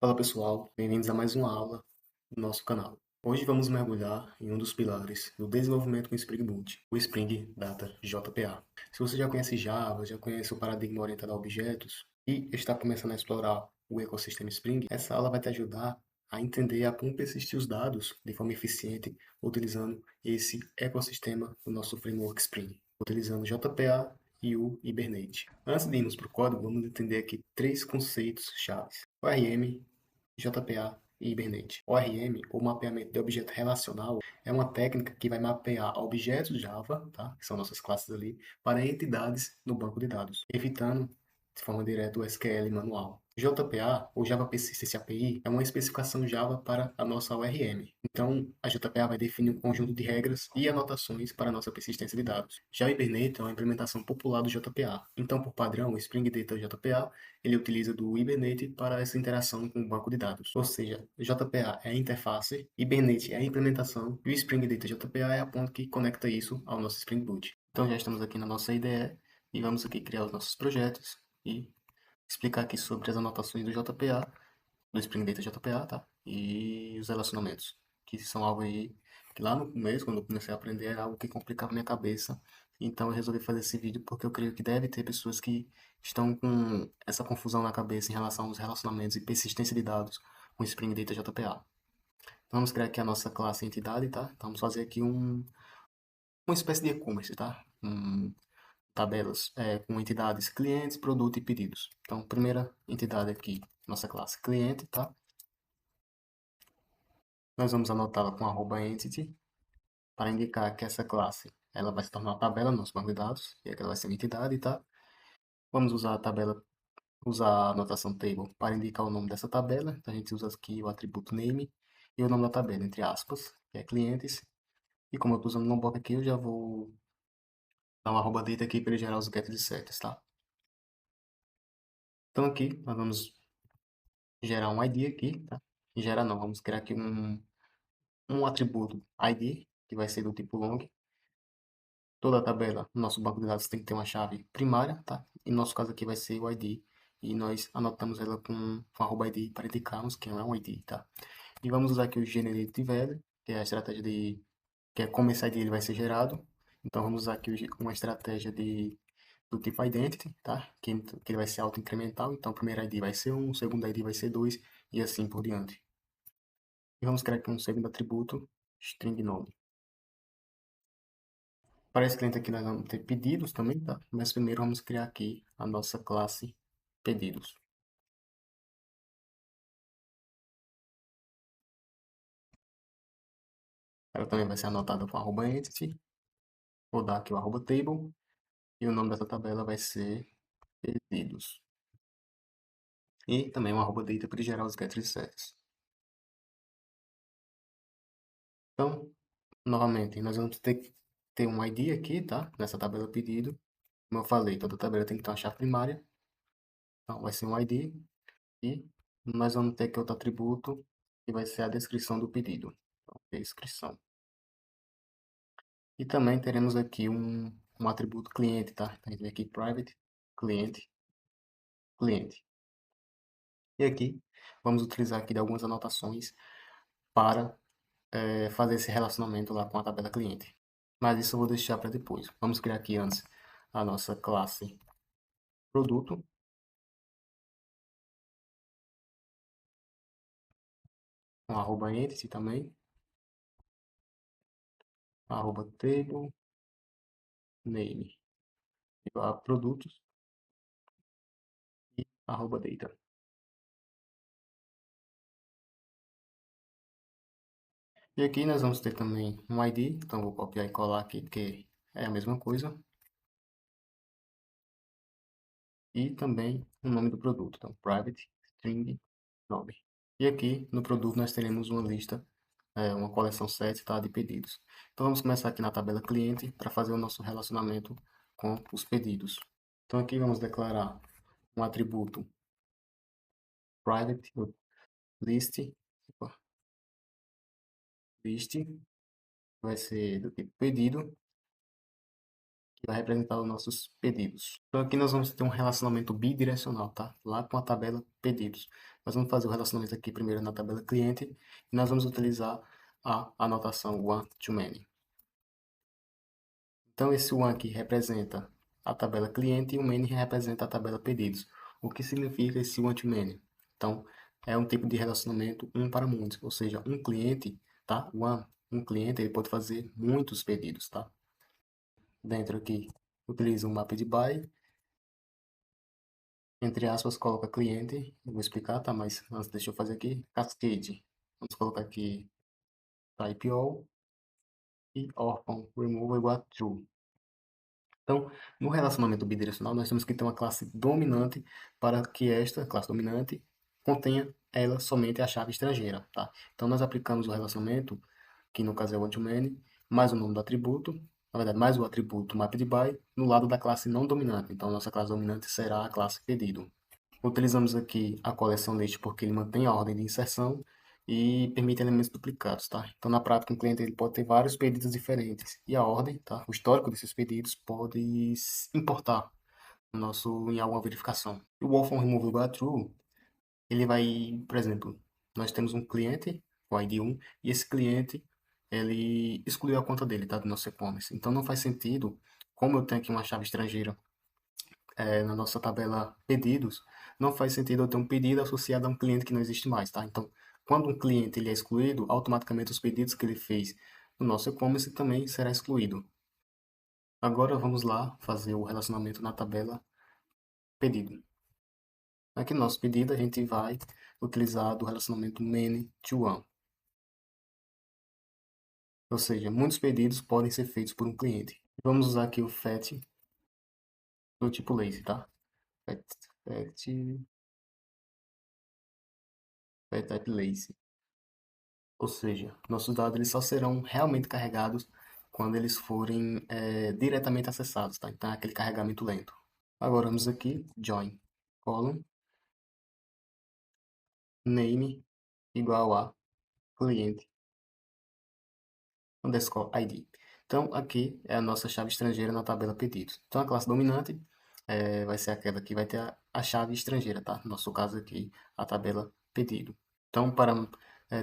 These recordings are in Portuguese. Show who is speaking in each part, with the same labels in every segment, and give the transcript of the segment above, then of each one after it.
Speaker 1: Fala pessoal, bem-vindos a mais uma aula do nosso canal. Hoje vamos mergulhar em um dos pilares do desenvolvimento com Spring Boot, o Spring Data JPA. Se você já conhece Java, já conhece o paradigma orientado a objetos e está começando a explorar o ecossistema Spring, essa aula vai te ajudar a entender a como persistir os dados de forma eficiente utilizando esse ecossistema do nosso framework Spring, utilizando JPA e o Hibernate. Antes de irmos para o código, vamos entender aqui três conceitos chaves: ORM, JPA e Hibernate. ORM, ou mapeamento de objeto relacional, é uma técnica que vai mapear objetos Java, tá? Que são nossas classes ali, para entidades no banco de dados, evitando de forma direta o SQL manual. JPA, ou Java Persistence API, é uma especificação Java para a nossa ORM. Então, a JPA vai definir um conjunto de regras e anotações para a nossa persistência de dados. Já o Hibernate é uma implementação popular do JPA. Então, por padrão, o Spring Data JPA ele utiliza do Hibernate para essa interação com o banco de dados. Ou seja, JPA é a interface, Hibernate é a implementação e o Spring Data JPA é a ponte que conecta isso ao nosso Spring Boot. Então já estamos aqui na nossa IDE e vamos aqui criar os nossos projetos e explicar aqui sobre as anotações do JPA, do Spring Data JPA, tá? E os relacionamentos, que são algo aí que lá no começo, quando eu comecei a aprender, era algo que complicava minha cabeça. Então eu resolvi fazer esse vídeo porque eu creio que deve ter pessoas que estão com essa confusão na cabeça em relação aos relacionamentos e persistência de dados com Spring Data JPA. Então vamos criar aqui a nossa classe entidade, tá? Então vamos fazer aqui uma espécie de e-commerce, tá? Tabelas com entidades clientes, produto e pedidos. Então, primeira entidade aqui, nossa classe cliente, tá? Nós vamos anotá-la com @entity para indicar que essa classe ela vai se tornar uma tabela no nosso banco de dados e aqui ela vai ser uma entidade, tá? Vamos usar a tabela, usar a anotação table para indicar o nome dessa tabela. Então, a gente usa aqui o atributo name e o nome da tabela, entre aspas, que é clientes. E como eu estou usando um bloco aqui, eu já vou dar uma @data aqui para ele gerar os gets e sets, tá? Então aqui nós vamos gerar um ID aqui, tá? Gerar não, vamos criar aqui um atributo ID, que vai ser do tipo long. Toda a tabela no nosso banco de dados tem que ter uma chave primária, tá? E no nosso caso aqui vai ser o ID. E nós anotamos ela com @ID para indicarmos que é um ID, tá? E vamos usar aqui o generate value, que é a estratégia que é como esse ID ele vai ser gerado. Então vamos usar aqui uma estratégia do tipo identity, tá? Que ele vai ser auto-incremental. Então o primeiro ID vai ser 1, o segundo ID vai ser 2 e assim por diante. E vamos criar aqui um segundo atributo, string nome. Para esse cliente aqui nós vamos ter pedidos também, tá? Mas primeiro vamos criar aqui a nossa classe pedidos. Ela também vai ser anotada com @entity. Vou dar aqui o @table. E o nome dessa tabela vai ser pedidos. E também um @data para gerar os gets e sets. Então, novamente, nós vamos ter que ter um ID aqui, tá? Nessa tabela pedido. Como eu falei, toda tabela tem que ter uma chave primária. Então, vai ser um ID. E nós vamos ter aqui outro atributo, que vai ser a descrição do pedido. Então, descrição. E também teremos aqui um atributo cliente, tá? Então, a gente vem aqui private, cliente, cliente. E aqui, vamos utilizar aqui de algumas anotações para fazer esse relacionamento lá com a tabela cliente. Mas isso eu vou deixar para depois. Vamos criar aqui antes a nossa classe produto, com @entity também, @table, name, igual a produtos e @data. E aqui nós vamos ter também um ID, então vou copiar e colar aqui, porque é a mesma coisa. E também o nome do produto, então private string nome. E aqui no produto nós teremos uma lista, uma coleção set, tá, de pedidos. Então vamos começar aqui na tabela cliente para fazer o nosso relacionamento com os pedidos. Então aqui vamos declarar um atributo private list, opa, list, vai ser do tipo pedido, que vai representar os nossos pedidos. Então aqui nós vamos ter um relacionamento bidirecional, tá? Lá com a tabela pedidos. Nós vamos fazer o relacionamento aqui primeiro na tabela cliente e nós vamos utilizar a anotação one to many. Então, esse one aqui representa a tabela cliente e o many representa a tabela pedidos. O que significa esse one to many? Então, é um tipo de relacionamento um para muitos, ou seja, um cliente, tá? Um cliente, ele pode fazer muitos pedidos, tá? Dentro aqui, utiliza um mapa de buy, entre aspas, coloca cliente, eu vou explicar, tá? Mas antes, deixa eu fazer aqui, cascade. Vamos colocar aqui type all e orphan remove igual a true. Então, no relacionamento bidirecional, nós temos que ter uma classe dominante para que esta classe dominante contenha ela somente a chave estrangeira, tá? Então, nós aplicamos o relacionamento, que no caso é o one-to-many, mais o nome do atributo, na verdade, mais o atributo mappedBy no lado da classe não dominante. Então, nossa classe dominante será a classe pedido. Utilizamos aqui a coleção list porque ele mantém a ordem de inserção e permite elementos duplicados, tá? Então, na prática, um cliente ele pode ter vários pedidos diferentes e a ordem, tá? O histórico desses pedidos pode importar no nosso, em alguma verificação. O orphan removal by true, ele vai, por exemplo, nós temos um cliente, o ID 1, e esse cliente, ele excluiu a conta dele, tá? Do nosso e-commerce. Então, não faz sentido, como eu tenho aqui uma chave estrangeira na nossa tabela pedidos, não faz sentido eu ter um pedido associado a um cliente que não existe mais, tá? Então, quando um cliente ele é excluído, automaticamente os pedidos que ele fez no nosso e-commerce também será excluído. Agora vamos lá fazer o relacionamento na tabela pedido. Aqui no nosso pedido a gente vai utilizar do relacionamento many to one. Ou seja, muitos pedidos podem ser feitos por um cliente. Vamos usar aqui o fetch do tipo lazy, tá? Fetch, fetch type lazy. Ou seja, nossos dados eles só serão realmente carregados quando eles forem diretamente acessados, tá? Então é aquele carregamento lento. Agora vamos aqui, join column name igual a cliente underscore ID. Então aqui é a nossa chave estrangeira na tabela pedidos. Então a classe dominante vai ser aquela que vai ter a chave estrangeira, tá? No nosso caso aqui, a tabela pedido. Então, para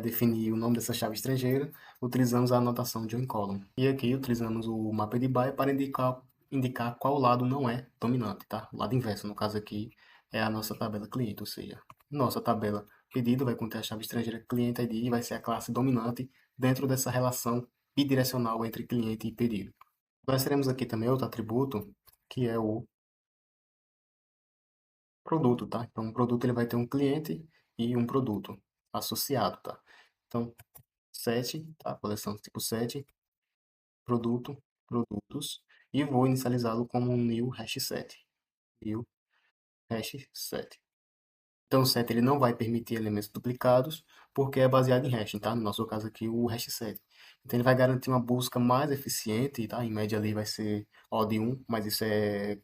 Speaker 1: definir o nome dessa chave estrangeira, utilizamos a anotação join column. E aqui utilizamos o mapa de by para indicar qual lado não é dominante, tá? O lado inverso, no caso aqui, é a nossa tabela cliente, ou seja, nossa tabela pedido vai conter a chave estrangeira cliente ID e vai ser a classe dominante dentro dessa relação bidirecional entre cliente e pedido. Nós teremos aqui também outro atributo, que é o produto, tá? Então, um produto ele vai ter um cliente e um produto associado, tá? Então, set, tá? Coleção tipo set, produto, produtos, e vou inicializá-lo como um new hash set. New hash set. Então, o set ele não vai permitir elementos duplicados, porque é baseado em hash, tá? No nosso caso aqui, o hash set. Então, ele vai garantir uma busca mais eficiente, tá? Em média ali vai ser odd 1, mas isso é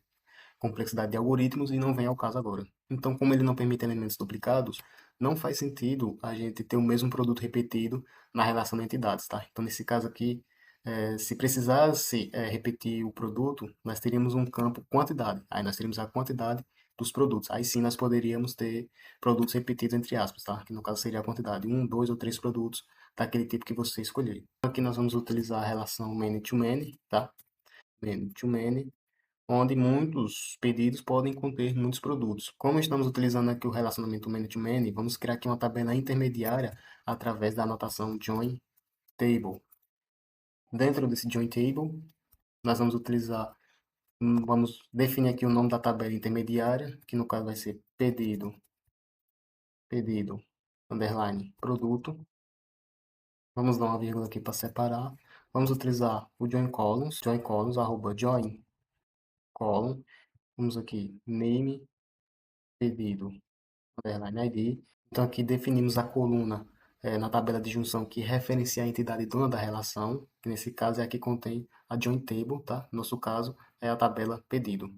Speaker 1: complexidade de algoritmos e não vem ao caso agora. Então, como ele não permite elementos duplicados, não faz sentido a gente ter o mesmo produto repetido na relação de entidades, tá? Então, nesse caso aqui, se precisasse repetir o produto, nós teríamos um campo quantidade. Aí nós teríamos a quantidade dos produtos. Aí sim nós poderíamos ter produtos repetidos entre aspas, tá? Que no caso seria a quantidade, um, dois ou três produtos daquele tipo que você escolher. Aqui nós vamos utilizar a relação many to many, tá? Many to many, onde muitos pedidos podem conter muitos produtos. Como estamos utilizando aqui o relacionamento many-to-many, vamos criar aqui uma tabela intermediária através da anotação join table. Dentro desse join table, nós vamos utilizar, vamos definir aqui o nome da tabela intermediária, que no caso vai ser pedido, underline, produto. Vamos dar uma vírgula aqui para separar. Vamos utilizar o join columns, arroba join column. Vamos aqui, name, pedido, underline ID. Então, aqui definimos a coluna na tabela de junção que referencia a entidade dona da relação, que nesse caso é a que contém a join table, tá? No nosso caso, é a tabela pedido.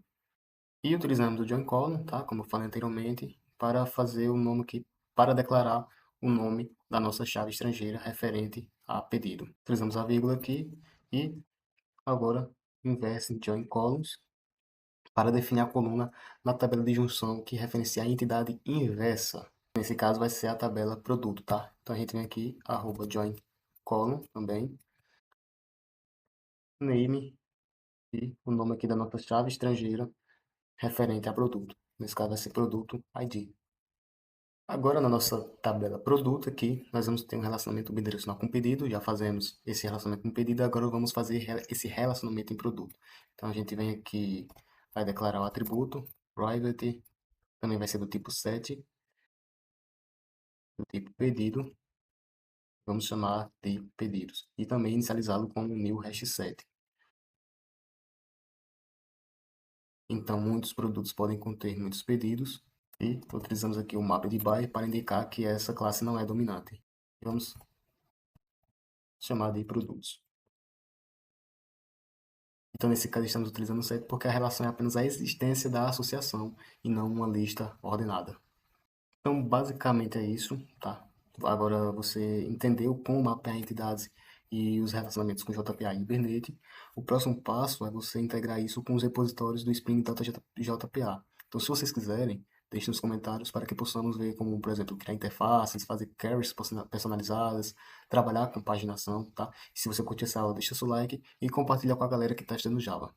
Speaker 1: E utilizamos o join column, tá? Como eu falei anteriormente, para fazer o nome que, para declarar o nome da nossa chave estrangeira referente a pedido. Utilizamos a vírgula aqui e agora inverse join columns para definir a coluna na tabela de junção que referencia a entidade inversa. Nesse caso vai ser a tabela produto, tá? Então a gente vem aqui, @join column também, name e o nome aqui da nossa chave estrangeira referente a produto. Nesse caso vai ser produto ID. Agora na nossa tabela produto aqui, nós vamos ter um relacionamento bidirecional com pedido, já fazemos esse relacionamento com pedido, agora vamos fazer esse relacionamento em produto. Então a gente vem aqui, vai declarar o atributo, private, também vai ser do tipo set, do tipo pedido, vamos chamar de pedidos, e também inicializá-lo com o new hash set. Então muitos produtos podem conter muitos pedidos, e utilizamos aqui o map de by para indicar que essa classe não é dominante. Vamos chamar de produtos. Então, nesse caso, estamos utilizando o set porque a relação é apenas a existência da associação e não uma lista ordenada. Então, basicamente é isso, tá? Agora você entendeu como mapear entidades e os relacionamentos com JPA e Hibernate. O próximo passo é você integrar isso com os repositórios do Spring Data JPA. Então, se vocês quiserem, deixe nos comentários para que possamos ver como, por exemplo, criar interfaces, fazer queries personalizadas, trabalhar com paginação, tá? E se você curtiu essa aula, deixa seu like e compartilha com a galera que está estudando Java.